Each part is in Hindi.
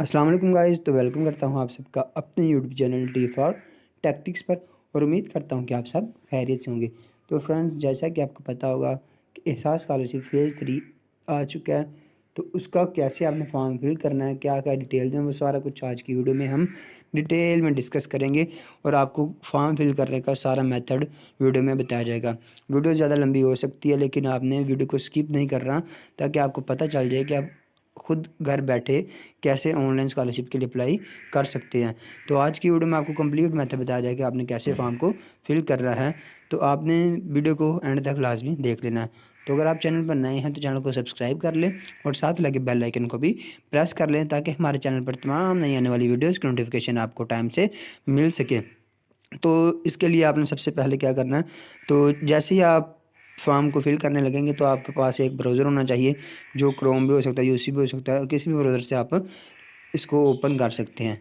अस्सलाम वालेकुम गाइस। तो वेलकम करता हूं आप सबका अपने YouTube channel T for tactics पर और उम्मीद करता हूं कि आप सब खैरियत से होंगे। तो फ्रेंड्स, जैसा कि आपको पता होगा कि एहसास स्कॉलरशिप फेज़ 3 आ चुका है। तो उसका कैसे आपने फॉर्म फिल करना है, क्या-क्या डिटेल्स हैं, वो सारा कुछ आज की वीडियो में हम डिटेल में डिस्कस करेंगे और आपको फॉर्म फिल करने का सारा मेथड वीडियो में बताया जाएगा। वीडियो ज़्यादा लंबी हो सकती है, लेकिन आपने वीडियो को स्किप नहीं करना, ताकि आपको पता चल जाए कि आप खुद घर बैठे कैसे ऑनलाइन स्कॉलरशिप के लिए अप्लाई कर सकते हैं। तो आज की वीडियो में आपको कंप्लीट मेथड बताया जाएगा कि आपने कैसे फॉर्म को फिल करना है। तो आपने वीडियो को एंड तक लाजमी देख लेना है। तो अगर आप चैनल पर नए हैं तो चैनल को सब्सक्राइब कर लें और साथ लगे बेल आइकन को भी प्रेस कर लें, ताकि हमारे चैनल पर तमाम नई आने वाली वीडियोज़ की नोटिफिकेशन आपको टाइम से मिल सके। तो इसके लिए आपने सबसे पहले क्या करना है, तो जैसे ही आप फॉर्म को फिल करने लगेंगे तो आपके पास एक ब्राउज़र होना चाहिए, जो क्रोम भी हो सकता है, यूसी भी हो सकता है, और किसी भी ब्राउज़र से आप इसको ओपन कर सकते हैं।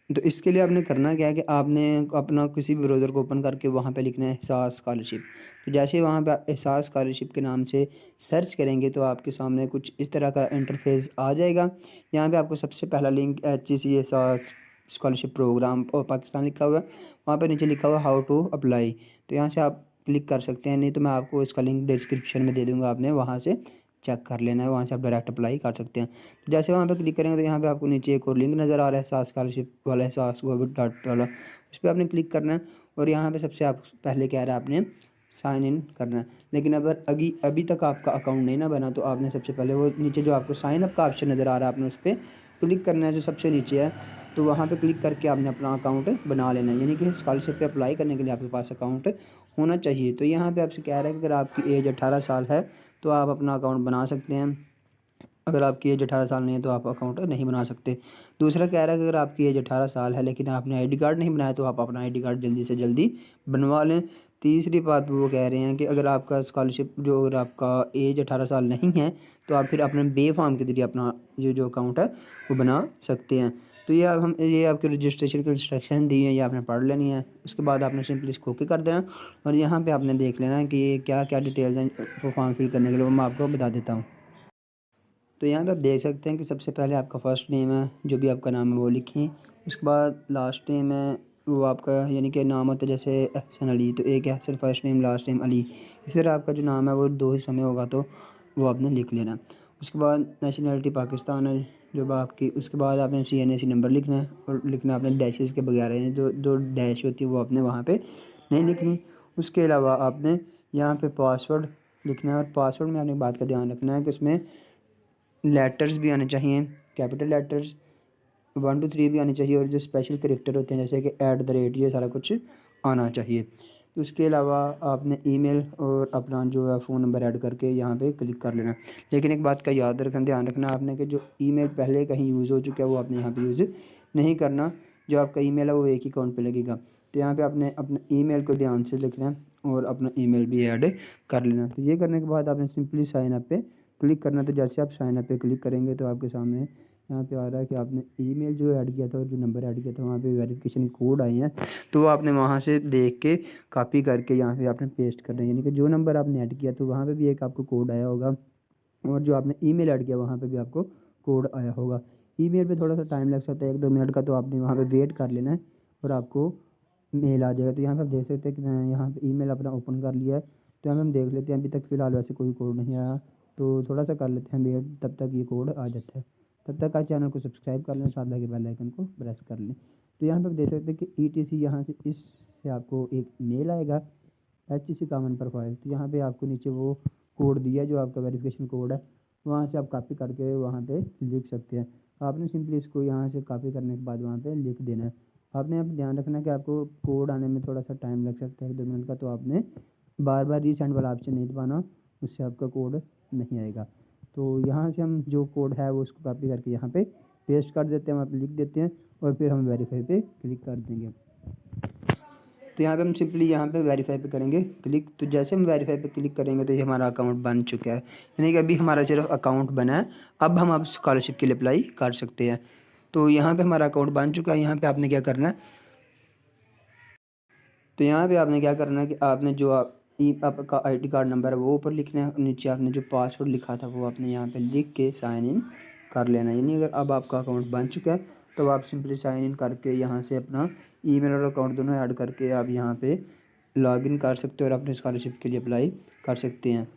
तो इसके लिए आपने करना क्या है कि आपने अपना किसी भी ब्राउज़र को ओपन करके वहाँ पे लिखना है एहसास स्कॉलरशिप। तो जैसे ही वहाँ पे आप एहसास स्कॉलरशिप के नाम से सर्च करेंगे तो आपके सामने कुछ इस तरह का इंटरफेस आ जाएगा। यहाँ पे आपको सबसे पहला लिंक HEC एहसास स्कॉलरशिप प्रोग्राम और पाकिस्तान लिखा हुआ है, वहाँ पे नीचे लिखा हुआ है हाउ टू अप्लाई। तो यहाँ से आप क्लिक कर सकते हैं, नहीं तो मैं आपको इसका लिंक डिस्क्रिप्शन में दे दूँगा, आपने वहाँ से चेक कर लेना है, वहाँ से आप डायरेक्ट अप्लाई कर सकते हैं। तो जैसे वहाँ पे क्लिक करेंगे तो यहाँ पे आपको नीचे एक और लिंक नज़र आ रहा है, एहसास स्कॉलरशिप वाला, एहसास गोविड डॉट वाला, उस पर आपने क्लिक करना है। और यहाँ पे सबसे आप पहले कह रहा है आपने साइन इन करना है। लेकिन अगर अभी तक आपका अकाउंट नहीं ना बना तो आपने सबसे पहले वो नीचे जो आपको साइन अप का ऑप्शन नज़र आ रहा है, आपने उस पर क्लिक करना है, जो सबसे नीचे है। तो वहाँ पे क्लिक करके आपने अपना अकाउंट बना लेना है, यानी कि स्कॉलरशिप पे अप्लाई करने के लिए आपके पास अकाउंट होना चाहिए। तो यहाँ पे आपसे कह रहा है कि अगर आपकी एज 18 साल है तो आप अपना अकाउंट बना सकते हैं। अगर आपकी एज 18 साल नहीं है तो आप अकाउंट नहीं बना सकते। दूसरा कह रहा है कि अगर आपकी एज 18 साल है लेकिन आपने आईडी कार्ड नहीं बनाया तो आप अपना आईडी कार्ड जल्दी से जल्दी बनवा लें। तीसरी बात वो कह रहे हैं कि अगर आपका स्कॉलरशिप जो अगर आपका एज 18 साल नहीं है तो आप फिर अपने बे फॉर्म के ज़रिए अपना ये जो अकाउंट है वो बना सकते हैं। तो ये आपके रजिस्ट्रेशन की इंस्ट्रक्शन दी है, ये आपने पढ़ लेनी है। उसके बाद आपने सिंपली इसको ओके कर देना और यहाँ पे आपने देख लेना है कि क्या क्या डिटेल्स हैं वो फॉर्म फिल करने के लिए, वो मैं आपको बता देता हूँ। तो यहाँ पे आप देख सकते हैं कि सबसे पहले आपका फ़र्स्ट नेम है, जो भी आपका नाम है वो लिखें। उसके बाद लास्ट नेम है वो आपका, यानी कि नाम होता है जैसे एहसन अली, तो एक Ehsan first name, last name Ali. इसी तरह आपका जो नाम है वो 2 हिस्सों में होगा, तो वो आपने लिख लेना। उसके बाद नेशनलिटी पाकिस्तान है जो आपकी। उसके बाद आपने CNAC नंबर लिखना है और लिखना आपने डैशेज़ के बगैर, यानी जो डैश होती है वो आपने वहाँ पे नहीं लिखनी। उसके अलावा आपने यहाँ पे पासवर्ड लिखना है और पासवर्ड में आपने एक बात का ध्यान रखना है कि उसमें लेटर्स भी आने चाहिए, कैपिटल लेटर्स 1 to 3 भी आने चाहिए, और जो स्पेशल कैरेक्टर होते हैं जैसे कि @ ये सारा कुछ आना चाहिए। तो उसके अलावा आपने ईमेल और अपना जो है फ़ोन नंबर ऐड करके यहाँ पे क्लिक कर लेना। लेकिन एक बात का याद रखना, ध्यान रखना आपने कि जो ईमेल पहले कहीं यूज़ हो चुका है वो आपने यहाँ पे यूज़ नहीं करना। जो आपका ईमेल है वो एक ही अकाउंट पे लगेगा। तो यहाँ पे आपने अपने ईमेल को ध्यान से लिखना है और अपना ईमेल भी ऐड कर लेना। तो ये करने के बाद आपने सिंपली साइन अप पे क्लिक करना। तो जैसे आप साइन अप पे क्लिक करेंगे तो आपके सामने यहाँ पे आ रहा है कि आपने ईमेल जो ऐड किया था और जो नंबर ऐड किया था वहाँ पे वेरिफिकेशन कोड आए हैं, तो वो आपने वहाँ से देख के कॉपी करके यहाँ पे आपने पेस्ट करना है। यानी कि जो नंबर आपने ऐड किया तो वहाँ पे भी एक आपको कोड आया होगा, और जो आपने ईमेल ऐड किया वहाँ पे भी आपको कोड आया होगा। ईमेल पे थोड़ा सा टाइम लग सकता है, 1-2 मिनट का, तो आपने वहाँ पे वेट कर लेना है और आपको मेल आ जाएगा। तो यहाँ पे आप देख सकते हैं कि मैं यहाँ पे ईमेल अपना ओपन कर लिया है। तो यहाँ पे हम देख लेते हैं, अभी तक फ़िलहाल वैसे कोई कोड नहीं आया, तो थोड़ा सा कर लेते हैं वेट, तब तक ये कोड आ जाता है। तब तक आप चैनल को सब्सक्राइब कर लें, साथ लगे बेल आइकन को प्रेस कर लें। तो यहाँ पे आप देख सकते हैं कि ETC यहाँ से इससे आपको एक मेल आएगा, HEC कॉमन प्रोफाइल। तो यहाँ पे आपको नीचे वो कोड दिया जो आपका वेरिफिकेशन कोड है, वहाँ से आप कॉपी करके वहाँ पे लिख सकते हैं। आपने सिंपली इसको यहाँ से कॉपी करने के बाद वहाँ पे लिख देना है। आपने अब ध्यान रखना है कि आपको कोड आने में थोड़ा सा टाइम लग सकता है, 1-2 मिनट का, तो आपने बार बार रीसेंड वाला ऑप्शन नहीं दबाना, उससे आपका कोड नहीं आएगा। तो यहाँ से हम जो कोड है वो उसको कॉपी करके यहाँ पे पेस्ट कर देते हैं, वहाँ पे लिख देते हैं और फिर हम वेरीफाई पे क्लिक कर देंगे। तो यहाँ पे हम सिंपली यहाँ पे वेरीफाई पे करेंगे क्लिक। तो जैसे हम वेरीफाई पे क्लिक करेंगे तो ये हमारा अकाउंट बन चुका है, यानी कि अभी हमारा सिर्फ अकाउंट बना है। अब स्कॉलरशिप के लिए अप्लाई कर सकते हैं। तो यहाँ पे हमारा अकाउंट बन चुका है। यहाँ पे आपने क्या करना है, तो यहाँ पे आपने क्या करना है कि आपने जो आपका आईडी कार्ड नंबर है वो ऊपर लिखना है, और नीचे आपने जो पासवर्ड लिखा था वो आपने यहाँ पे लिख के साइन इन कर लेना। यानी अगर अब आपका अकाउंट बन चुका है तो आप सिंपली साइन इन करके यहाँ से अपना ईमेल और अकाउंट दोनों ऐड करके आप यहाँ पे लॉगिन कर सकते हो और अपने स्कॉलरशिप के लिए अप्लाई कर सकते हैं।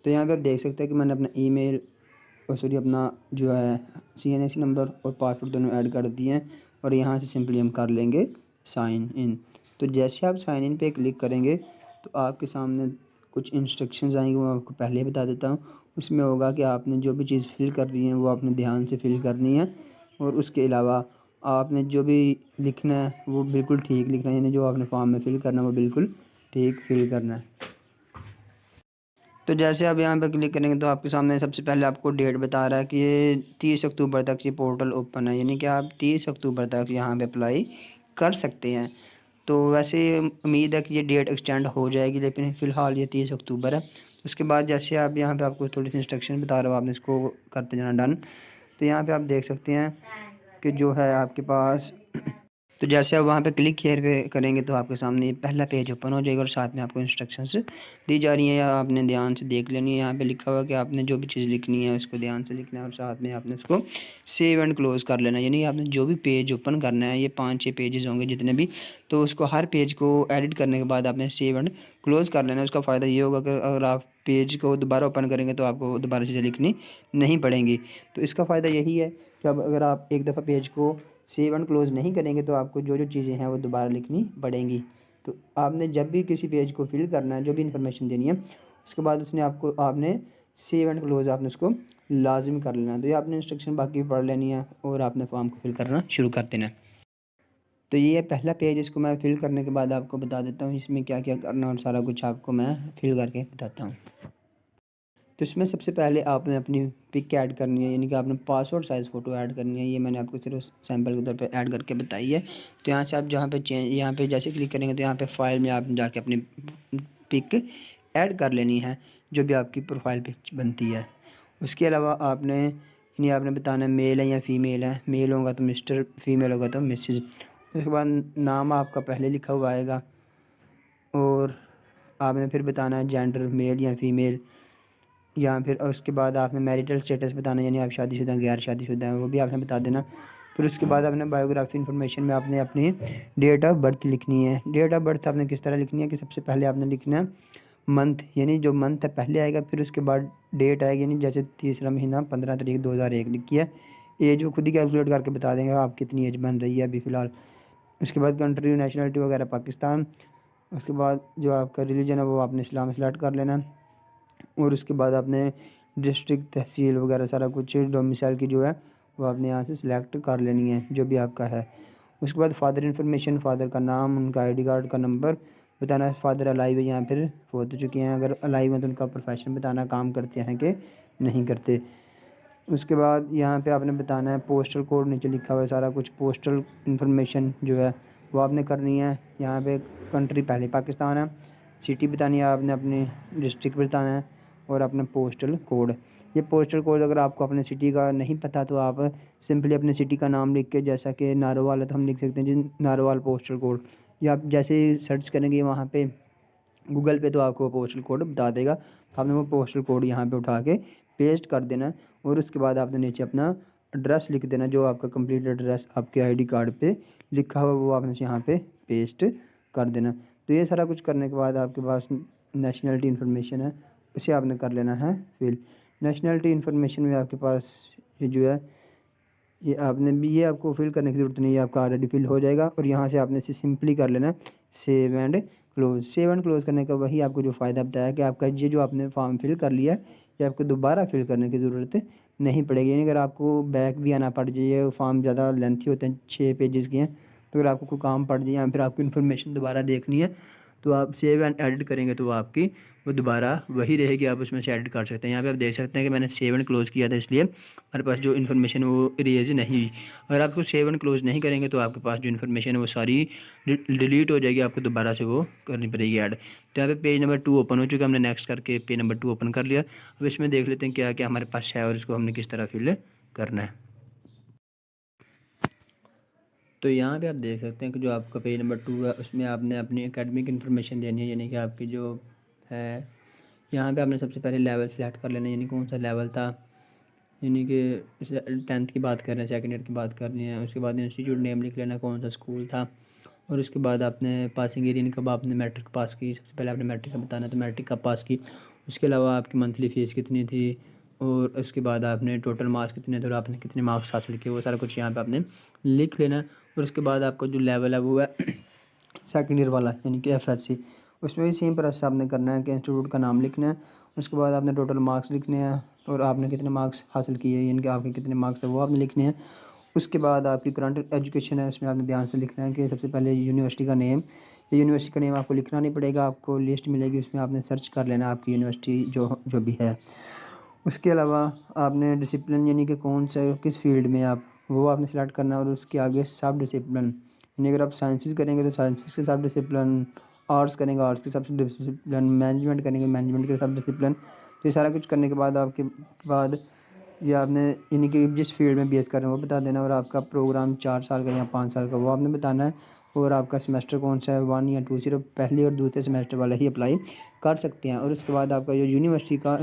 तो यहाँ पे आप देख सकते हैं कि मैंने अपना ईमेल और सॉरी अपना जो है CNSE नंबर और पासवर्ड दोनों ऐड कर दिए हैं और यहाँ से सिंपली हम कर लेंगे साइन इन। तो जैसे आप साइन इन पे क्लिक करेंगे तो आपके सामने कुछ इंस्ट्रक्शंस आएंगे, वो आपको पहले ही बता देता हूँ। उसमें होगा कि आपने जो भी चीज़ फिल कर रही है वो आपने ध्यान से फिल करनी है और उसके अलावा आपने जो भी लिखना है वो बिल्कुल ठीक लिखना है। यानी जो आपने फॉर्म में फिल करना है वो बिल्कुल ठीक फिल करना है। तो जैसे आप यहाँ पे क्लिक करेंगे तो आपके सामने सबसे पहले आपको डेट बता रहा है कि ये 30 अक्टूबर तक ये पोर्टल ओपन है, यानी कि आप 30 अक्टूबर तक यहाँ पे अप्लाई कर सकते हैं। तो वैसे उम्मीद है कि ये डेट एक्सटेंड हो जाएगी, लेकिन फ़िलहाल ये 30 अक्टूबर है। उसके बाद जैसे आप यहाँ पे आपको थोड़ी सी इंस्ट्रक्शन बता रहा हूँ, आपने इसको करते जाना डन। तो यहाँ पर आप देख सकते हैं कि जो है आपके पास तो जैसे आप वहाँ पे क्लिक हियर पे करेंगे तो आपके सामने ये पहला पेज ओपन हो जाएगा और साथ में आपको इंस्ट्रक्शंस दी जा रही हैं, या आपने ध्यान से देख लेनी है। यहाँ पे लिखा हुआ कि आपने जो भी चीज़ लिखनी है उसको ध्यान से लिखना है और साथ में आपने उसको सेव एंड क्लोज़ कर लेना है। यानी आपने जो भी पेज ओपन करना है, ये 5-6 पेजेस होंगे जितने भी, तो उसको हर पेज को एडिट करने के बाद आपने सेव एंड क्लोज़ कर लेना है। उसका फ़ायदा ये होगा कि अगर आप पेज को दोबारा ओपन करेंगे तो आपको दोबारा चीज़ें लिखनी नहीं पड़ेंगी। तो इसका फ़ायदा यही है कि अब अगर आप एक दफ़ा पेज को सेव एंड क्लोज़ नहीं करेंगे तो आपको जो जो चीज़ें हैं वो दोबारा लिखनी पड़ेंगी। तो आपने जब भी किसी पेज को फिल करना है, जो भी इन्फॉर्मेशन देनी है, उसके बाद उसने आपने सेव एंड क्लोज़ आपने उसको लाजिम कर लेना है। तो ये आपने इंस्ट्रक्शन बाकी पढ़ लेनी है और आपने फॉर्म को फिल करना शुरू कर देना है। तो ये है पहला पेज, इसको मैं फिल करने के बाद आपको बता देता हूँ इसमें क्या क्या करना और सारा कुछ आपको मैं फिल करके बताता हूँ। तो इसमें सबसे पहले आपने अपनी पिक ऐड करनी है, यानी कि आपने पासपोर्ट साइज़ फ़ोटो ऐड करनी है। ये मैंने आपको सिर्फ सैंपल के तौर पे ऐड करके बताई है। तो यहाँ से आप जहाँ पे यहाँ पे जैसे क्लिक करेंगे तो यहाँ पे फाइल में आप जाके अपनी पिक ऐड कर लेनी है, जो भी आपकी प्रोफाइल पिक बनती है। उसके अलावा आपने आपने बताना है मेल है या फ़ीमेल है। मेल होगा तो मिस्टर, फीमेल होगा तो मिसेज़। उसके बाद नाम आपका पहले लिखा हुआ आएगा और आपने फिर बताना है जेंडर मेल या फ़ीमेल, या फिर उसके बाद आपने मैरिटल स्टेटस बताना, यानी आप शादीशुदा गैर शादीशुदा हैं वो भी आपने बता देना। फिर उसके बाद आपने बायोग्राफी इन्फॉर्मेशन में आपने अपनी डेट ऑफ बर्थ लिखनी है। डेट ऑफ बर्थ आपने किस तरह लिखनी है कि सबसे पहले आपने लिखना है मंथ, यानी जो मंथ है पहले आएगा, फिर उसके बाद डेट आएगी, यानी जैसे तीसरा महीना 15 तारीख 2001 लिखी है। एज वो खुद ही कैलकुलेट करके बता देंगे आप कितनी एज बन रही है अभी फ़िलहाल। उसके बाद कंट्री नेशनलिटी वगैरह पाकिस्तान। उसके बाद जो आपका रिलीजन है वो आपने इस्लाम सेलेक्ट कर लेना है और उसके बाद आपने डिस्ट्रिक्ट, तहसील वगैरह सारा कुछ डोमिसाइल की जो है वो आपने यहाँ से सिलेक्ट कर लेनी है जो भी आपका है। उसके बाद फादर इन्फॉर्मेशन, फादर का नाम, उनका आईडी कार्ड का नंबर बताना है। फादर अलाइव है या फिर फौत हो चुके हैं, अगर अलाइव हैं तो उनका प्रोफेशन बताना, काम करते हैं कि नहीं करते। उसके बाद यहाँ पे आपने बताना है पोस्टल कोड, नीचे लिखा हुआ है सारा कुछ पोस्टल इन्फॉर्मेशन जो है वो आपने करनी है। यहाँ पे कंट्री पहले पाकिस्तान है, सिटी बतानी है आपने, अपनी डिस्ट्रिक्ट बताना है और अपना पोस्टल कोड। ये पोस्टल कोड अगर आपको अपने सिटी का नहीं पता तो आप सिंपली अपने सिटी का नाम लिख के, जैसा कि नारोवाल है तो हम लिख सकते हैं जी नारोवाल पोस्टल कोड, या आप जैसे ही सर्च करेंगे वहाँ पे गूगल पे तो आपको पोस्टल कोड बता देगा। तो आपने वो पोस्टल कोड यहाँ पे उठा के पेस्ट कर देना और उसके बाद आपने नीचे अपना एड्रेस लिख देना, जो आपका कंप्लीट एड्रेस आपके आईडी कार्ड पे लिखा हुआ वो आपने यहाँ पे पेस्ट कर देना। तो ये सारा कुछ करने के बाद आपके पास नेशनलिटी इन्फॉर्मेशन है, उसे आपने कर लेना है फिल। नेशनलिटी इन्फॉर्मेशन में आपके पास ये जो है ये आपने भी, ये आपको फिल करने की ज़रूरत नहीं है, आपका ऑलरेडी फिल हो जाएगा। और यहाँ से आपने इसे सिंपली कर लेना save and close. Save and close करने का वही आपको जो फ़ायदा बताया कि आपका ये जो आपने फॉर्म फिल कर लिया है ये आपको दोबारा फिल करने की ज़रूरत नहीं पड़ेगी। यानी अगर आपको बैक भी आना पड़ जाए, फॉर्म ज़्यादा लेंथी होते हैं, 6 पेजेस के हैं, तो अगर आपको कोई काम पड़ जाए या फिर आपको इन्फॉर्मेशन दोबारा देखनी है तो आप सेव एंड एडिट करेंगे तो वो आपकी वो दोबारा वही रहेगी, आप उसमें से एडिट कर सकते हैं। यहाँ पे आप देख सकते हैं कि मैंने सेव एंड क्लोज़ किया था, इसलिए हमारे पास जो इन्फॉर्मेशन वो इरेज नहीं हुई। अगर आपको सेव एंड क्लोज़ नहीं करेंगे तो आपके पास जो इन्फॉर्मेशन है वो सारी डिलीट हो जाएगी, आपको दोबारा से वो करनी पड़ेगी ऐड। तो यहाँ पे पेज नंबर 2 ओपन हो चुका है, हमने नेक्स्ट करके पेज नंबर 2 ओपन कर लिया। अब इसमें देख लेते हैं क्या क्या हमारे पास है और इसको हमने किस तरह फिल करना है। तो यहाँ पे आप देख सकते हैं कि जो आपका पेज नंबर 2 है उसमें आपने अपनी एकेडमिक इन्फॉर्मेशन देनी है, यानी कि आपकी जो है यहाँ पे आपने सबसे पहले लेवल सेलेक्ट कर लेना है, यानी कौन सा लेवल था। यानी कि 10th की बात कर रहे हैं, सेकंड ईयर की बात करनी है। उसके बाद इंस्टीट्यूट नेम लिख लेना, कौन सा स्कूल था। और उसके बाद आपने पासिंग ईयर यानी कब आपने मैट्रिक पास की, सबसे पहले आपने मैट्रिक का बताना है, तो मैट्रिक कब पास की। उसके अलावा आपकी मंथली फ़ीस कितनी थी, और उसके बाद आपने टोटल मार्क्स कितने थे और आपने कितने मार्क्स हासिल किए, वो सारा कुछ यहाँ पे आपने लिख लेना है। और उसके बाद आपका जो लेवल है वो है सेकंड ईयर वाला, यानी कि एफएससी। उसमें भी सेम प्रोसेस आपने करना है कि इंस्टीट्यूट का नाम लिखना है। उसके बाद आपने टोटल मार्क्स लिखने हैं और आपने कितने मार्क्स हासिल किए, यानी कि आपके कितने मार्क्स थे वो आपने लिखने हैं। उसके बाद आपकी करंट एजुकेशन है, उसमें आपने ध्यान से लिखना है कि सबसे पहले यूनिवर्सिटी का नेम। ये यूनिवर्सिटी का नेम आपको लिखना नहीं पड़ेगा, आपको लिस्ट मिलेगी, उसमें आपने सर्च कर लेना आपकी यूनिवर्सिटी जो जो भी है। उसके अलावा आपने डिसिप्लिन, यानी कि कौन सा किस फील्ड में आप, वो आपने सेलेक्ट करना है। और उसके आगे सब डिसिप्लिन, यानी अगर आप साइंसेस करेंगे तो साइंसेस के सब डिसिप्लिन, आर्ट्स करेंगे आर्ट्स के सब डिसिप्लिन, मैनेजमेंट करेंगे मैनेजमेंट के सब डिसिप्लिन। तो ये सारा कुछ करने के बाद आपके बाद ये आपने, यानी कि जिस फील्ड में बीएस कर रहे हैं वो बता देना। और आपका प्रोग्राम 4 साल का या 5 साल का वो आपने बताना है। और आपका सेमेस्टर कौन सा है, 1 या 2, सिर्फ पहले और दूसरे सेमेस्टर वाला ही अप्लाई कर सकते हैं। और उसके बाद आपका जो यूनिवर्सिटी का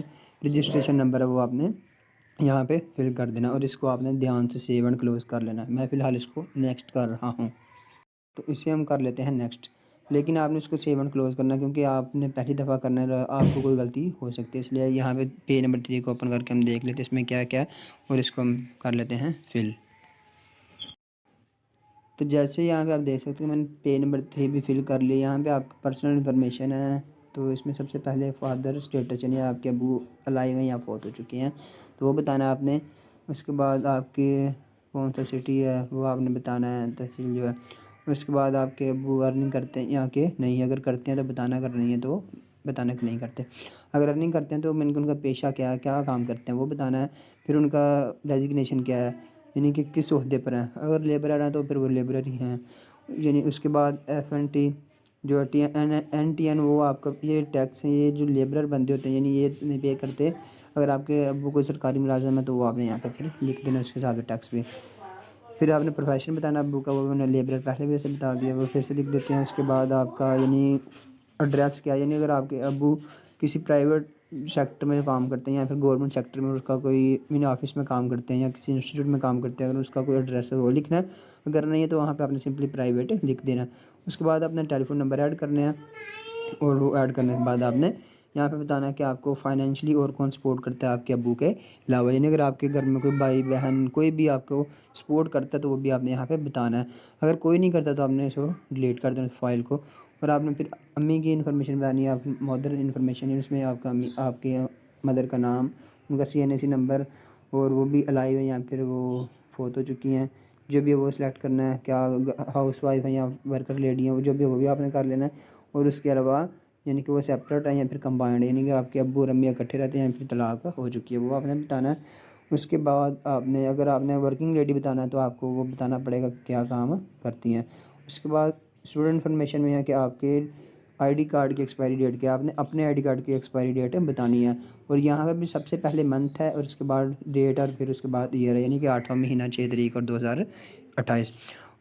रजिस्ट्रेशन नंबर है वो आपने यहाँ पे फिल कर देना, और इसको आपने ध्यान से सेव एंड क्लोज़ कर लेना है। मैं फ़िलहाल इसको नेक्स्ट कर रहा हूँ, तो इसे हम कर लेते हैं नेक्स्ट। लेकिन आपने इसको सेव एंड क्लोज़ करना है, क्योंकि आपने पहली दफ़ा करना है, आपको कोई गलती हो सकती है। इसलिए यहाँ पे पेज नंबर 3 को ओपन करके हम देख लेते हैं इसमें क्या क्या है, और इसको हम कर लेते हैं फिल। तो जैसे यहाँ पे आप देख सकते हैं मैंने पेज नंबर 3 भी फिल कर लिया। यहाँ पे आपका पर्सनल इन्फॉर्मेशन है, तो इसमें सबसे पहले फादर स्टेटस, यानी आपके अबू अलाइव हैं या फौत हो चुके हैं, तो वो बताना है आपने। उसके बाद आपके कौन सा सिटी है वो आपने बताना है, तहसील जो है। उसके बाद आपके अबू अर्निंग करते हैं यहाँ के नहीं, अगर करते हैं तो बताना, अगर नहीं है तो बताना कि नहीं करते। अगर अर्निंग करते हैं तो मैंने उनका पेशा क्या है, क्या काम करते हैं वो बताना है। फिर उनका डेजिग्नेशन क्या है, यानी कि किस ओहदे पर हैं। अगर लेबरर हैं तो फिर वो लेबरर ही हैं, यानी। उसके बाद एफ.एन.टी जो एन.टी.एन वो आपका ये टैक्स है, ये जो लेबरर बंदे होते हैं यानी ये नहीं पे करते। अगर आपके अब्बू कोई सरकारी मुलाजिम है तो वो आपने यहाँ पे फिर लिख देना उसके हिसाब से टैक्स भी। फिर आपने प्रोफेशन बताना अब्बू का, वो मैंने लेबरर पहले भी ऐसे बता दिया, वो फिर से लिख देते हैं। उसके बाद आपका यानी एड्रेस क्या है, यानी अगर आपके अब्बू किसी प्राइवेट सेक्टर में काम करते हैं या फिर गवर्नमेंट सेक्टर में उसका कोई मिनी ऑफिस में काम करते हैं या किसी इंस्टीट्यूट में काम करते हैं, अगर उसका कोई एड्रेस है वो लिखना है। अगर नहीं है तो वहाँ पे आपने सिंपली प्राइवेट लिख देना। उसके बाद अपना टेलीफोन नंबर ऐड करने हैं, और वो ऐड करने के बाद आपने यहाँ पे बताना है कि आपको फाइनेंशियली और कौन सपोर्ट करता है आपके अब्बू के अलावा, यानी अगर आपके घर में कोई भाई बहन कोई भी आपको सपोर्ट करता है तो वो भी आपने यहाँ पे बताना है। अगर कोई नहीं करता तो आपने इसको डिलीट कर देना फाइल को। और आपने फिर अम्मी की इन्फॉर्मेशन बतानी है, आप मदर इन्फॉर्मेशन है उसमें आपका अम्मी आपके मदर का नाम, उनका CNAC नंबर, और वो भी अलाइव है या फिर वो फोत हो चुकी हैं, जो भी है वो सिलेक्ट करना है। क्या हाउस वाइफ है या वर्कर लेडी है, जो भी है वो भी आपने कर लेना है। और उसके अलावा यानी कि वो सेपरेट है या फिर कंबाइंड, यानी कि आपके अब्बू और अम्मी इकट्ठे रहते हैं या फिर तलाक हो चुकी है, वो आपने बताना है। उसके बाद आपने अगर आपने वर्किंग लेडी बताना है तो आपको वो बताना पड़ेगा क्या काम करती हैं। उसके बाद स्टूडेंट इन्फॉर्मेशन में है कि आपके आईडी कार्ड की एक्सपायरी डेट क्या है, आपने अपने आईडी कार्ड की एक्सपायरी डेट बतानी है। और यहाँ पे भी सबसे पहले मंथ है और उसके बाद डेट और फिर उसके बाद ईयर है, यानी कि 8वां महीना 6 तारीख और 2028।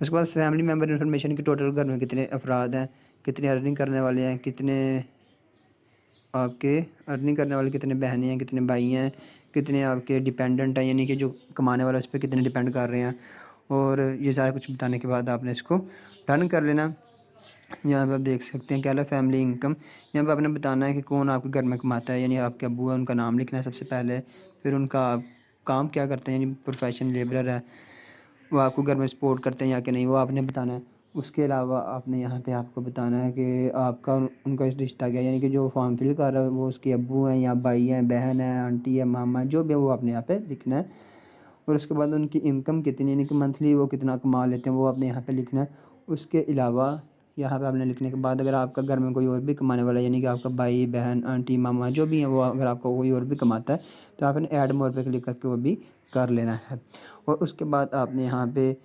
उसके बाद फैमिली मेम्बर इन्फॉर्मेशन की टोटल घर में कितने अफराद हैं, कितने अर्निंग करने वाले हैं, कितने आपके अर्निंग करने वाले, कितने बहनें हैं, कितने भाई हैं, कितने आपके डिपेंडेंट हैं, यानी कि जो कमाने वाला उस पर कितने डिपेंड कर रहे हैं। और ये सारा कुछ बताने के बाद आपने इसको डन कर लेना। यहाँ पे आप देख सकते हैं क्या है फैमिली इनकम। यहाँ पे आपने बताना है कि कौन आपके घर में कमाता है, यानी आपके अब्बू है उनका नाम लिखना है सबसे पहले। फिर उनका काम क्या करते हैं, यानी प्रोफेशन लेबरर है, वो आपको घर में सपोर्ट करते हैं या कि नहीं वो आपने बताना है। उसके अलावा आपने यहाँ पे आपको बताना है कि आपका उनका रिश्ता क्या है, यानी कि जो फॉर्म फिल कर रहा है वो उसके अब्बू हैं या भाई हैं, बहन है, आंटी है, मामा है, जो भी है वो आपने यहाँ पे लिखना है। और उसके बाद उनकी इनकम कितनी, यानी कि मंथली वो कितना कमा लेते हैं वो आपने यहाँ पे लिखना है। उसके अलावा यहाँ पे आपने लिखने के बाद अगर आपका घर में कोई और भी कमाने वाला है, यानी कि आपका भाई बहन आंटी मामा जो भी है वो अगर आपका कोई और भी कमाता है तो आपने ऐड मोर पे क्लिक करके वो भी कर लेना है। और उसके बाद आपने यहाँ पे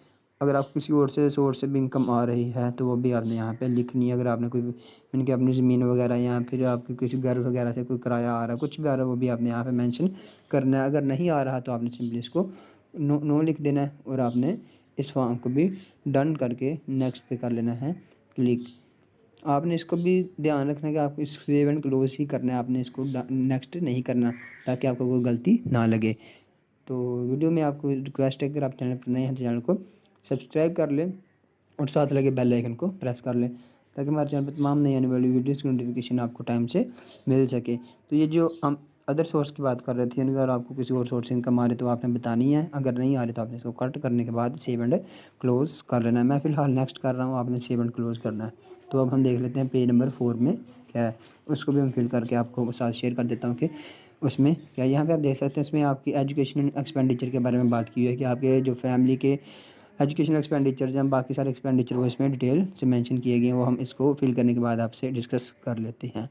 अगर आप किसी और से सोर्स से भी इनकम आ रही है तो वो भी आपने यहाँ पे लिखनी है। अगर आपने कोई यानी कि अपनी ज़मीन वगैरह या फिर आपके किसी घर वगैरह से कोई किराया आ रहा है, कुछ भी आ रहा है, वो भी आपने यहाँ पे मेंशन करना है। अगर नहीं आ रहा तो आपने सिंपली इसको नो लिख देना है, और आपने इस फॉर्म को भी डन करके नेक्स्ट पे कर लेना है क्लिक। आपने इसको भी ध्यान रखना है कि आपको इस सेव एंड क्लोज ही करना है, आपने इसको नेक्स्ट नहीं करना ताकि आपको कोई गलती ना लगे। तो वीडियो में आपको रिक्वेस्ट है, अगर आप चैनल पर नए हैं तो चैनल को सब्सक्राइब कर लें और साथ लगे बेल आइकन को प्रेस कर लें, ताकि हमारे चैनल पर तमाम नई आने वाली वीडियोज़ की नोटिफिकेशन आपको टाइम से मिल सके। तो ये जो हम अदर सोर्स की बात कर रहे थे, यानी अगर आपको किसी और सोर्स से इनकम आ रही तो आपने बतानी है, अगर नहीं आ रही तो आपने इसको कट करने के बाद सेव एंड क्लोज़ कर लेना है। मैं फ़िलहाल नेक्स्ट कर रहा हूँ, आपने सेव एंड क्लोज़ करना है। तो अब हम देख लेते हैं पेज नंबर 4 में क्या है, उसको भी हम फिल करके आपको साथ शेयर कर देता हूँ कि उसमें क्या। यहाँ पे आप देख सकते हैं, इसमें आपकी एजुकेशन एक्सपेंडिचर के बारे में बात की है कि आपके जो फैमिली के एजुकेशनल एक्सपेंडिचर हैं, बाकी सारे एक्सपेंडिचर वो इसमें डिटेल से मेंशन किए गए हैं, वो हम इसको फिल करने के बाद आपसे डिस्कस कर लेते हैं।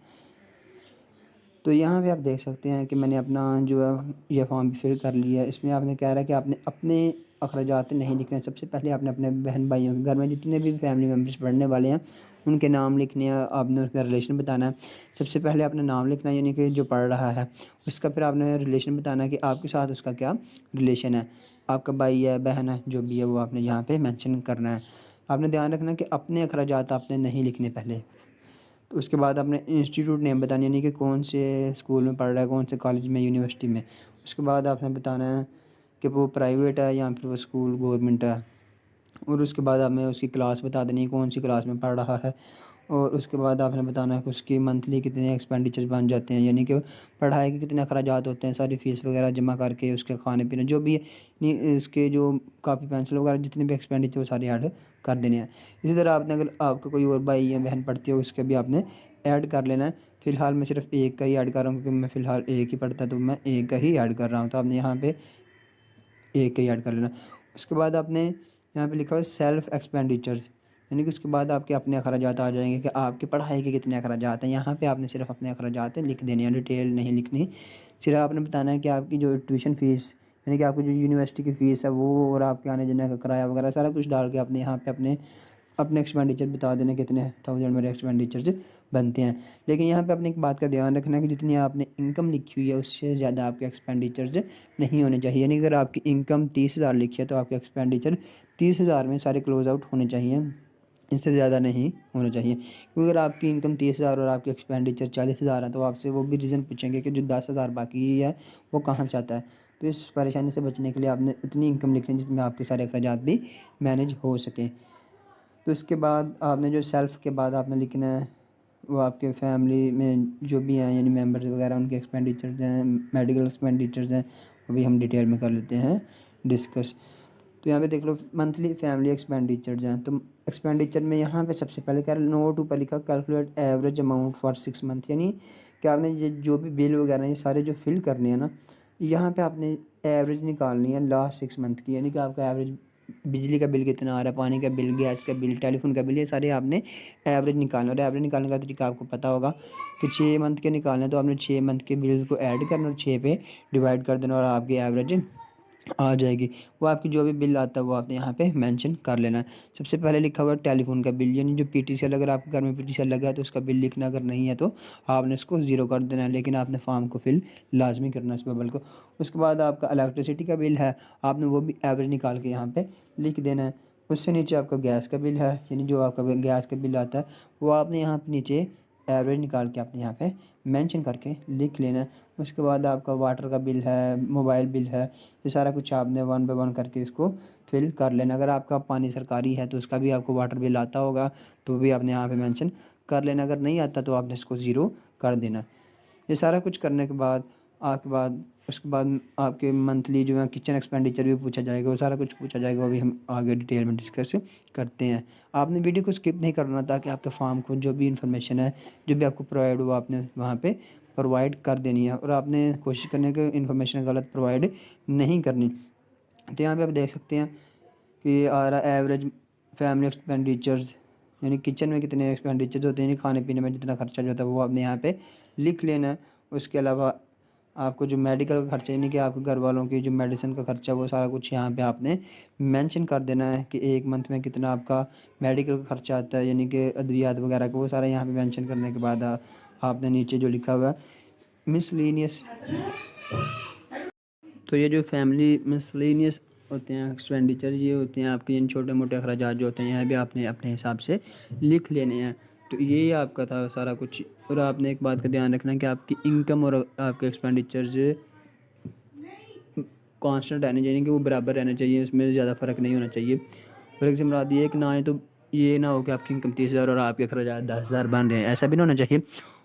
तो यहाँ पे आप देख सकते हैं कि मैंने अपना जो है ये फॉर्म भी फिल कर लिया है। इसमें आपने कह रहा है कि आपने अपने अखराजात नहीं लिखने हैं। सबसे पहले आपने अपने बहन भाइयों के घर में जितने भी फैमिली मेम्बर्स पढ़ने वाले हैं उनके नाम लिखने हैं, आपने उसका रिलेशन बताना है। सबसे पहले आपने नाम लिखना है, यानी कि जो पढ़ रहा है उसका, फिर आपने रिलेशन बताना है कि आपके साथ उसका क्या रिलेशन है, आपका भाई है बहन है जो भी है वो आपने यहाँ पे मेंशन करना है। आपने ध्यान रखना है कि अपने अखराजात आपने नहीं लिखने पहले। तो उसके बाद आपने इंस्टीट्यूट नेम बतानी, यानी कि कौन से स्कूल में पढ़ रहा है, कौन से कॉलेज में, यूनिवर्सिटी में। उसके बाद आपने बताना है कि वो प्राइवेट है या फिर वो स्कूल गवर्नमेंट है। और उसके बाद आपने उसकी क्लास बता देनी, कौन सी क्लास में पढ़ रहा है। और उसके बाद आपने बताना है कि उसकी मंथली कितने एक्सपेंडिचर बन जाते हैं, यानी कि पढ़ाई के कितने अखराजात होते हैं, सारी फ़ीस वगैरह जमा करके उसके खाने पीने जो भी है, उसके जो कापी पेंसिल वगैरह जितने भी एक्सपेंडिचर वो सारे ऐड कर देने हैं। इसी तरह आपने, अगर आपका कोई और भाई या बहन पढ़ती हो उसके भी आपने ऐड कर लेना है। फ़िलहाल मैं सिर्फ एक का ही ऐड कर रहा हूँ, क्योंकि मैं फ़िलहाल एक ही पढ़ता, तो मैं एक का ही ऐड कर रहा हूँ। तो आपने यहाँ पे एक का ही ऐड कर लेना। उसके बाद आपने यहाँ पे लिखा हुआ है सेल्फ एक्सपेंडिचर्स, यानी कि उसके बाद आपके अपने अखराजात आ जाएंगे कि आपकी पढ़ाई के कितने अखराजात हैं। यहाँ पे आपने सिर्फ अपने अखराजात लिख देने हैं, डिटेल नहीं लिखनी। सिर्फ आपने बताना है कि आपकी जो ट्यूशन फ़ीस, यानी कि आपकी जो यूनिवर्सिटी की फ़ीस है वो, और आपके आने जाने का किराया वगैरह सारा कुछ डाल के आपने यहाँ पे अपने अपने एक्सपेंडिचर बता देने कितने थाउजेंड मेरे एक्सपेंडिचर्स बनते हैं। लेकिन यहाँ पे अपने एक बात का ध्यान रखना है कि जितनी आपने इनकम लिखी हुई है उससे ज़्यादा आपके एक्सपेंडिचर्स नहीं होने चाहिए। यानी अगर आपकी इनकम 30,000 लिखी है तो आपके एक्सपेंडिचर 30,000 में सारे क्लोज आउट होने चाहिए, इससे ज़्यादा नहीं होना चाहिए। क्योंकि अगर आपकी इनकम 30,000 और आपके एक्सपेंडिचर 40,000 है तो आपसे वो भी रीज़न पूछेंगे कि जो 10,000 बाकी है वो कहाँ से आता है। तो इस परेशानी से बचने के लिए आपने इतनी इनकम लिखनी है जिसमें आपके सारे अखराजात भी मैनेज हो सकें। तो इसके बाद आपने जो सेल्फ़ के बाद आपने लिखना है वो आपके फैमिली में जो भी हैं, यानी मेंबर्स वगैरह, उनके एक्सपेंडिचर्स हैं, मेडिकल एक्सपेंडिचर्स हैं, वो भी हम डिटेल में कर लेते हैं डिस्कस। तो यहाँ पे देख लो मंथली फैमिली एक्सपेंडिचर्स हैं। तो एक्सपेंडिचर में यहाँ पे सबसे पहले क्या नोट ऊपर लिखा calculate average amount for 6 month, यानी कि आपने ये जो भी बिल वगैरह ये सारे जो फिल करने हैं ना, यहाँ पे आपने एवरेज निकालनी है लास्ट 6 मंथ की। यानी कि आपका एवरेज बिजली का बिल कितना आ रहा है, पानी का बिल, गैस का बिल, टेलीफोन का बिल, ये सारे आपने एवरेज निकालना। और एवरेज निकालने का तरीका आपको पता होगा कि 6 मंथ के निकालने, तो आपने 6 मंथ के बिल को ऐड करना और 6 पे डिवाइड कर देना और आपकी एवरेज आ जाएगी। वो आपकी जो भी बिल आता है वो आपने यहाँ पे मेंशन कर लेना है। सबसे पहले लिखा हुआ है टेलीफोन का बिल, यानी जो पीटीसीएल, अगर आपके घर में पीटीसीएल लगा है तो उसका बिल लिखना, अगर नहीं है तो आपने इसको ज़ीरो कर देना है, लेकिन आपने फॉर्म को फिल लाजमी करना है इस बबल को। उसके बाद आपका इलेक्ट्रिसिटी का बिल है, आपने वो भी एवरेज निकाल के यहाँ पर लिख देना है। उससे नीचे आपका गैस का बिल है, यानी जो आपका गैस का बिल आता है वो आपने यहाँ पर नीचे एवरेज निकाल के आपने यहाँ पे मेंशन करके लिख लेना है। उसके बाद आपका वाटर का बिल है, मोबाइल बिल है, ये सारा कुछ आपने वन बाय वन करके इसको फिल कर लेना। अगर आपका पानी सरकारी है तो उसका भी आपको वाटर बिल आता होगा तो भी आपने यहाँ पे मेंशन कर लेना। अगर नहीं आता तो आपने इसको ज़ीरो कर देना। ये सारा कुछ करने के बाद उसके बाद आपके मंथली जो है किचन एक्सपेंडिचर भी पूछा जाएगा, वो सारा कुछ पूछा जाएगा, वो भी हम आगे डिटेल में डिस्कस करते हैं। आपने वीडियो को स्किप नहीं करना, ताकि आपके फार्म को जो भी इंफॉर्मेशन है, जो भी आपको प्रोवाइड हुआ, आपने वहाँ पे प्रोवाइड कर देनी है और आपने कोशिश करनी है कि इन्फॉर्मेशन गलत प्रोवाइड नहीं करनी। तो यहाँ पे आप देख सकते हैं कि आ रहा है एवरेज फैमिली एक्सपेंडिचर्स, यानी किचन में कितने एक्सपेंडिचर्स होते हैं, यानी खाने पीने में जितना खर्चा जो होता है वो आपने यहाँ पे लिख लेना है। उसके अलावा आपको जो मेडिकल का खर्चा, यानी कि आपके घर वालों की जो मेडिसिन का खर्चा, वो सारा कुछ यहाँ पे आपने मेंशन कर देना है कि एक मंथ में कितना आपका मेडिकल का खर्चा आता है, यानी कि अद्वियात वगैरह का, वो सारा यहाँ पे मेंशन करने के बाद आपने नीचे जो लिखा हुआ है मिसलेनियस, तो ये जो फैमिली मिसलेनियस होते हैं एक्सपेंडिचर, ये होते हैं आपके इन छोटे मोटे अखराजात जो होते हैं, यहाँ भी आपने अपने हिसाब से लिख लेने हैं। तो ये आपका था सारा कुछ। और आपने एक बात का ध्यान रखना है कि आपकी इनकम और आपके एक्सपेंडिचर्स कांस्टेंट रहना चाहिए, कि वो बराबर रहना चाहिए, उसमें ज़्यादा फ़र्क नहीं होना चाहिए। फ़र्क से मुराद ये है कि ना है तो ये ना हो कि आपकी इनकम 30,000 और आपके अखराजात 10,000 बन रहे हैं, ऐसा भी नहीं होना चाहिए।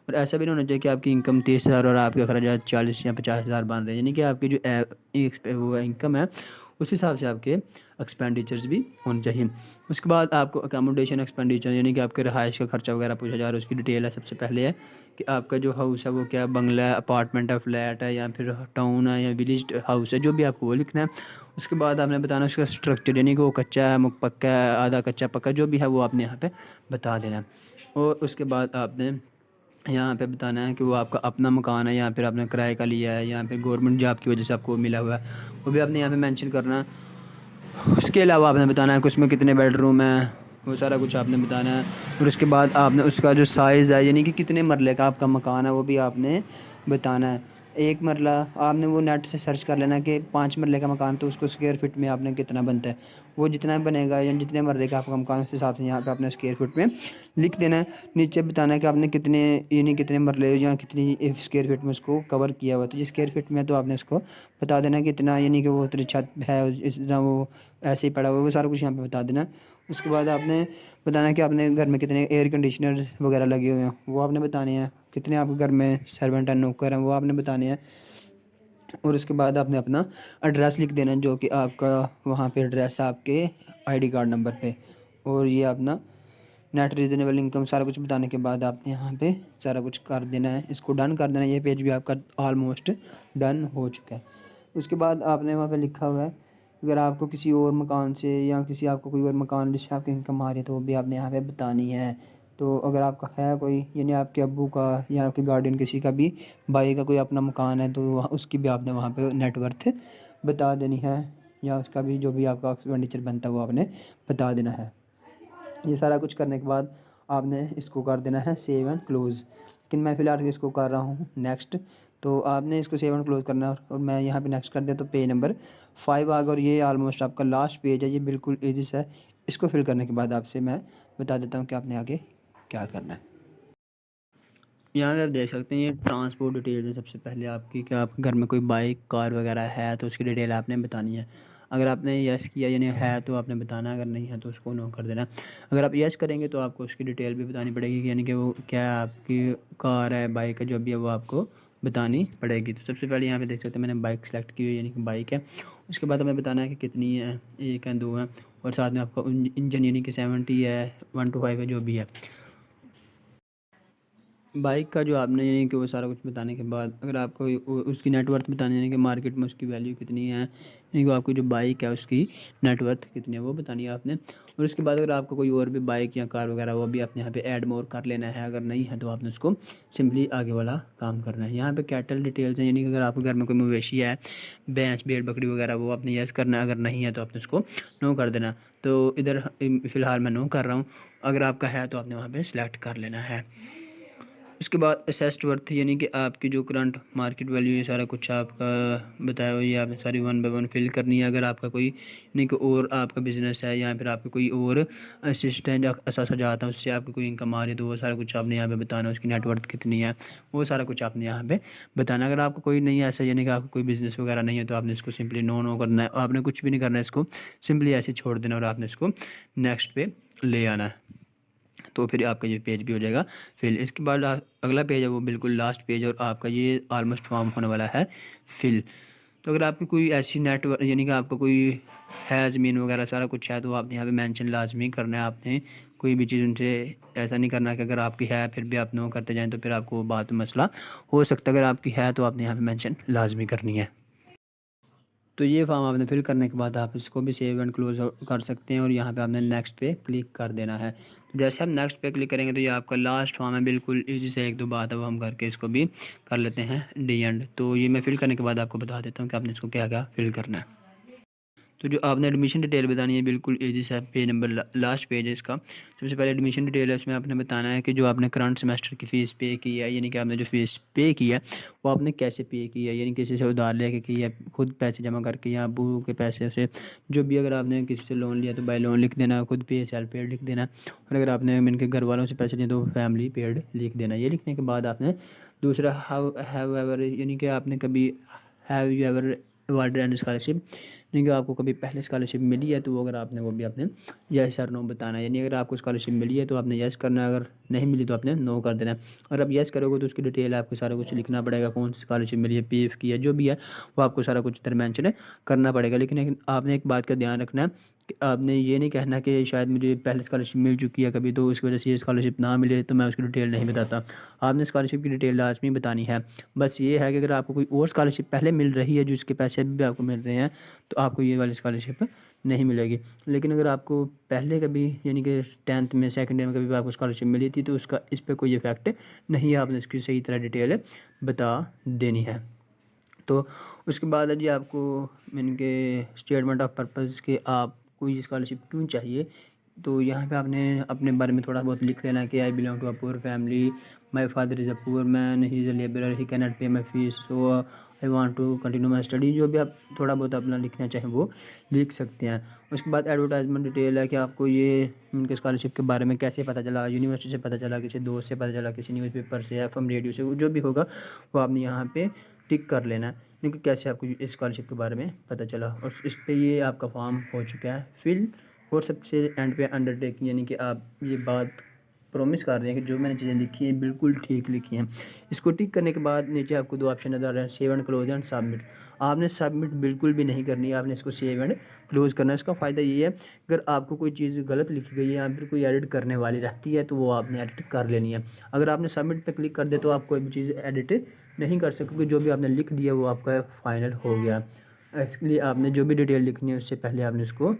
और ऐसा भी नहीं होना चाहिए कि आपकी इनकम 30,000 और आपके अखराजात 40 या 50,000 बन रहे हैं, यानी कि आपकी जो वो इनकम है उस हिसाब से आपके एक्सपेंडिचर्स भी होने चाहिए। उसके बाद आपको अकोमोडेशन एक्सपेंडिचर यानी कि आपके रहाइश का खर्चा वगैरह पूछा जा रहा है, उसकी डिटेल है। सबसे पहले है कि आपका जो हाउस है वो क्या बंगला है, अपार्टमेंट है, फ्लैट है, या फिर टाउन है, या विलेज हाउस है, जो भी आपको वो लिखना है। उसके बाद आपने बताना उसका स्ट्रक्चर, यानी कि वो कच्चा है, पक्का है, आधा कच्चा पक्का, जो भी है वो आपने यहाँ पे बता देना है। और उसके बाद आपने यहाँ पे बताना है कि वो आपका अपना मकान है या फिर आपने किराए का लिया है, या फिर गवर्नमेंट जॉब की वजह से आपको मिला हुआ है, वो भी आपने यहाँ पे मेंशन करना है। उसके अलावा आपने बताना है कि उसमें कितने बेडरूम हैं, वो सारा कुछ आपने बताना है। और उसके बाद आपने उसका जो साइज़ है, यानी कि कितने मरले का आपका मकान है, वो भी आपने बताना है। एक मरला आपने वो नेट से सर्च कर लेना कि 5 मरले का मकान, तो उसको स्क्वायर फीट में आपने कितना बनता है, वो जितना बनेगा या जितने मरले का आपका मकान, उस हिसाब से यहाँ पे आपने स्क्वायर फीट में लिख देना है। नीचे बताना है कि आपने कितने, यानी कितने मरले या कितनी स्क्वायर फीट में उसको कवर किया हुआ, तो जिस स्क्वायर फीट में है तो आपने उसको बता देना कि इतना, यानी कि वो उतनी छत है, इतना वो ऐसे ही पड़ा हुआ है, वो सारा कुछ यहाँ पे बता देना। उसके बाद आपने बताना कि आपने घर में कितने एयर कंडीशनर वगैरह लगे हुए हैं, वो आपने बताने हैं। कितने आपके घर में सर्वेंट एंड नौकर हैं, वो आपने बताने हैं। और उसके बाद आपने अपना एड्रेस लिख देना, जो कि आपका वहाँ पे एड्रेस है आपके आईडी कार्ड नंबर पे। और ये अपना नेट रीजनेबल इनकम सारा कुछ बताने के बाद आपने यहाँ पे सारा कुछ कर देना है, इसको डन कर देना है। ये पेज भी आपका ऑलमोस्ट डन हो चुका है। उसके बाद आपने वहाँ पे लिखा हुआ है, अगर आपको किसी और मकान से या किसी आपको कोई और मकान जिससे आपकी इनकम आ रही है, तो वो भी आपने यहाँ पे बतानी है। तो अगर आपका है कोई, यानी आपके अब्बू का या आपके गार्डियन किसी का भी भाई का कोई अपना मकान है, तो वहाँ उसकी भी आपने वहाँ पे नेटवर्थ बता देनी है, या उसका भी जो भी आपका एक्सपेंडिचर बनता है वो आपने बता देना है। ये सारा कुछ करने के बाद आपने इसको कर देना है सेव एंड क्लोज़, लेकिन मैं फ़िलहाल इसको कर रहा हूँ नेक्स्ट। तो आपने इसको सेव एंड क्लोज़ करना है, और मैं यहाँ पे नेक्स्ट कर दिया तो पेज नंबर 5 आ गया, और ये ऑलमोस्ट आपका लास्ट पेज है। ये बिल्कुल ईजी सा है। इसको फिल करने के बाद आपसे मैं बता देता हूँ कि आपने आगे क्या करना है। यहाँ पे आप देख सकते हैं ये ट्रांसपोर्ट डिटेल्स है। सबसे पहले आपकी, कि आपके घर में कोई बाइक कार वगैरह है तो उसकी डिटेल आपने बतानी है। अगर आपने यस किया यानी है तो आपने बताना, अगर नहीं है तो उसको नो कर देना। अगर आप यस करेंगे तो आपको उसकी डिटेल भी बतानी पड़ेगी, यानी कि वो क्या आपकी कार है, बाइक है, जो भी है वो आपको बतानी पड़ेगी। तो सबसे पहले यहाँ पे देख सकते हैं मैंने बाइक सेलेक्ट की हुई, यानी कि बाइक है। उसके बाद हमें बताना है कि कितनी है, 1 है, 2 है, और साथ में आपका इंजन यानी कि 70 है, 1 to 5 है, जो भी है। बाइक का जो आपने, यानी कि वो सारा कुछ बताने के बाद अगर आपको उसकी नेटवर्थ बतानी है, यानी कि मार्केट में उसकी वैल्यू कितनी है, यानी कि आपकी जो बाइक है उसकी नेटवर्थ कितनी है वो बतानी है आपने। और उसके बाद अगर आपको कोई और भी बाइक या कार वगैरह वो भी आपने यहाँ पे ऐड मोर कर लेना है। अगर नहीं है तो आपने उसको सिंपली आगे वाला काम करना है। यहाँ पे कैटल डिटेल्स हैं, यानी कि अगर आपके घर में कोई मवेशी है, भैंस भेड़ बकरी वगैरह, वो आपने यस करना है। अगर नहीं है तो आपने उसको नो कर देना। तो इधर फ़िलहाल मैं नो कर रहा हूँ। अगर आपका है तो आपने वहाँ पर सिलेक्ट कर लेना है। उसके बाद असेस्ड वर्थ, यानी कि आपकी जो करंट मार्केट वैल्यू, ये सारा कुछ आपका बताया हुआ, ये आपने सारी 1 बाय 1 फिल करनी है। अगर आपका कोई, यानी कि और आपका बिज़नेस है या फिर आपका कोई और असिस्टेंट ऐसा जाता है, उससे आपकी कोई इनकम आ रही है, तो वो सारा कुछ आपने यहाँ पे बताना है। उसकी नेटवर्थ कितनी है वो सारा कुछ आपने यहाँ पे बताना। अगर आपको कोई नहीं है ऐसा, यानी कि आपका कोई बिज़नेस वगैरह नहीं है, तो आपने इसको सिंपली नो नो करना है। आपने कुछ भी नहीं करना है, इसको सिंपली ऐसे छोड़ देना और आपने इसको नेक्स्ट पे ले आना है। तो फिर आपका ये पेज भी हो जाएगा फिल। इसके बाद अगला पेज है वो बिल्कुल लास्ट पेज, और आपका ये ऑलमोस्ट फॉर्म होने वाला है फिल। तो अगर आपकी कोई ऐसी नेटवर्क, यानी कि आपका कोई है ज़मीन वगैरह सारा कुछ है, तो आपने यहाँ पे मेंशन लाजमी करना है। आपने कोई भी चीज़ उनसे ऐसा नहीं करना कि अगर आपकी है फिर भी आप नो करते जाएँ, तो फिर आपको बात मसला हो सकता है। अगर आपकी है तो आपने यहाँ पे मेंशन लाजमी करनी है। तो ये फॉर्म आपने फिल करने के बाद आप इसको भी सेव एंड क्लोज कर सकते हैं, और यहाँ पे आपने नेक्स्ट पे क्लिक कर देना है। तो जैसे आप नेक्स्ट पे क्लिक करेंगे तो ये आपका लास्ट फॉर्म है, बिल्कुल इजी से 1-2 बात है वो हम करके इसको भी कर लेते हैं डी एंड। तो ये मैं फिल करने के बाद आपको बता देता हूँ कि आपने इसको क्या क्या फिल करना है। तो जो आपने एडमिशन डिटेल बतानी है, बिल्कुल ईजी सा पेज नंबर लास्ट पेज है इसका। सबसे पहले एडमिशन डिटेल है, इसमें आपने बताना है कि जो आपने करंट सेमेस्टर की फ़ीस पे की है, यानी कि आपने जो फ़ीस पे की है वो आपने कैसे पे की है, यानी किसी से उधार लेके की है, खुद पैसे जमा करके, या अब्बू के पैसे से, जो भी। अगर आपने किसी से लोन लिया तो बाय लोन लिख देना, खुद पे सेल्फ पेड लिख देना। और अगर आपने इनके घर वालों से पैसे लिए तो फैमिली पेड लिख देना। ये लिखने के बाद आपने दूसरा हैव एवर, यानी कि आपने कभी have you ever awarded and scholarship, यानी कि आपको कभी पहले स्कॉलरशिप मिली है तो वो अगर आपने वो भी आपने यस और नो बताना है। यानी अगर आपको स्कॉलरशिप मिली है तो आपने यस करना है, अगर नहीं मिली तो आपने नो कर देना है। और अब यस करोगे तो उसकी डिटेल आपको सारा कुछ लिखना पड़ेगा, कौन सी स्कॉलरशिप मिली है, पीएफ की है, जो भी है वो आपको सारा कुछ इधर मेंशन करना पड़ेगा। लेकिन आपने एक बात का ध्यान रखना है कि आपने ये नहीं कहना कि शायद मुझे पहले स्कॉलरशिप मिल चुकी है कभी, तो इसकी वजह से ये स्कॉलरशिप ना मिले तो मैं उसकी डिटेल नहीं बताता। आपने स्कॉलरशिप की डिटेल लाजमी बतानी है। बस ये है कि अगर आपको कोई और स्कॉलरशिप पहले मिल रही है जो इसके पैसे भी आपको मिल रहे हैं तो आपको ये वाली स्कॉलरशिप नहीं मिलेगी। लेकिन अगर आपको पहले कभी यानी कि 10th में, सेकंड ईयर में कभी भी आपको स्कॉलरशिप मिली थी तो उसका इस पर कोई इफेक्ट नहीं है, आपने इसकी सही तरह डिटेल बता देनी है। तो उसके बाद है जी आपको यानी कि स्टेटमेंट ऑफ पर्पज़ के आपको ये स्कॉलरशिप क्यों चाहिए। तो यहाँ पे आपने अपने बारे में थोड़ा बहुत लिख लेना कि I belong to a poor family, my father is a poor man, he is a labourer, he can not pay my fees, so I want to continue my study. जो भी आप थोड़ा बहुत अपना लिखना चाहें वो लिख सकते हैं। उसके बाद एडवर्टाइजमेंट डिटेल है कि आपको ये उनके स्कॉलरशिप के बारे में कैसे पता चला, यूनिवर्सिटी से पता चला, किसी दोस्त से पता चला, किसी न्यूज़पेपर से, एफएम रेडियो से, जो भी होगा वो आपने यहाँ पे टिक कर लेना है, क्योंकि कैसे आपको इस स्कॉलरशिप के बारे में पता चला। और इस पे ये आपका फॉर्म हो चुका है फिल। और सबसे एंड पे अंडरटेकिंग, यानी कि आप ये बात प्रॉमिस कर रहे हैं कि जो मैंने चीज़ें लिखी हैं बिल्कुल ठीक लिखी हैं। इसको टिक करने के बाद नीचे आपको 2 ऑप्शन नज़र आ रहे हैं, save and close and submit. आपने सबमिट बिल्कुल भी नहीं करनी है, आपने इसको सेव एंड क्लोज करना है। इसका फ़ायदा ये है अगर आपको कोई चीज़ गलत लिखी गई है या फिर कोई एडिट करने वाली रहती है तो वो आपने एडिट कर लेनी है। अगर आपने सबमिट पे क्लिक कर दे तो आप कोई भी चीज़ एडिट नहीं कर सकोगे, जो भी आपने लिख दिया वो आपका फाइनल हो गया। इसलिए आपने जो भी डिटेल लिखनी है उससे पहले आपने इसको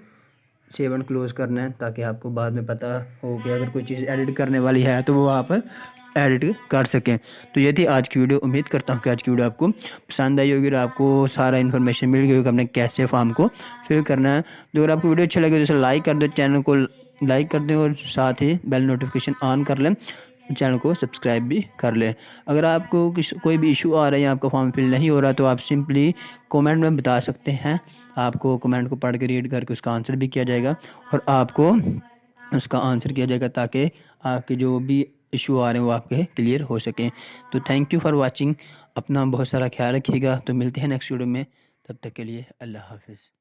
सेव एंड क्लोज करना है, ताकि आपको बाद में पता हो कि अगर कोई चीज़ एडिट करने वाली है तो वो आप एडिट कर सकें। तो ये थी आज की वीडियो। उम्मीद करता हूँ कि आज की वीडियो आपको पसंद आई होगी और आपको सारा इन्फॉर्मेशन मिल गई होगी हमने कैसे फॉर्म को फिल करना है। तो अगर आपको वीडियो अच्छी लगे तो इसे लाइक कर दो, चैनल को लाइक कर दें और साथ ही बेल नोटिफिकेशन ऑन कर लें, चैनल को सब्सक्राइब भी कर लें। अगर आपको कोई भी इशू आ रहा है या आपका फॉर्म फिल नहीं हो रहा तो आप सिंपली कमेंट में बता सकते हैं। आपको कमेंट को पढ़ के रीड करके उसका आंसर भी किया जाएगा और आपको उसका आंसर किया जाएगा, ताकि आपके जो भी इशू आ रहे हैं वो आपके क्लियर हो सकें। तो थैंक यू फॉर वाचिंग। अपना बहुत सारा ख्याल रखिएगा। तो मिलते हैं नेक्स्ट वीडियो में, तब तक के लिए अल्लाह हाफिज़।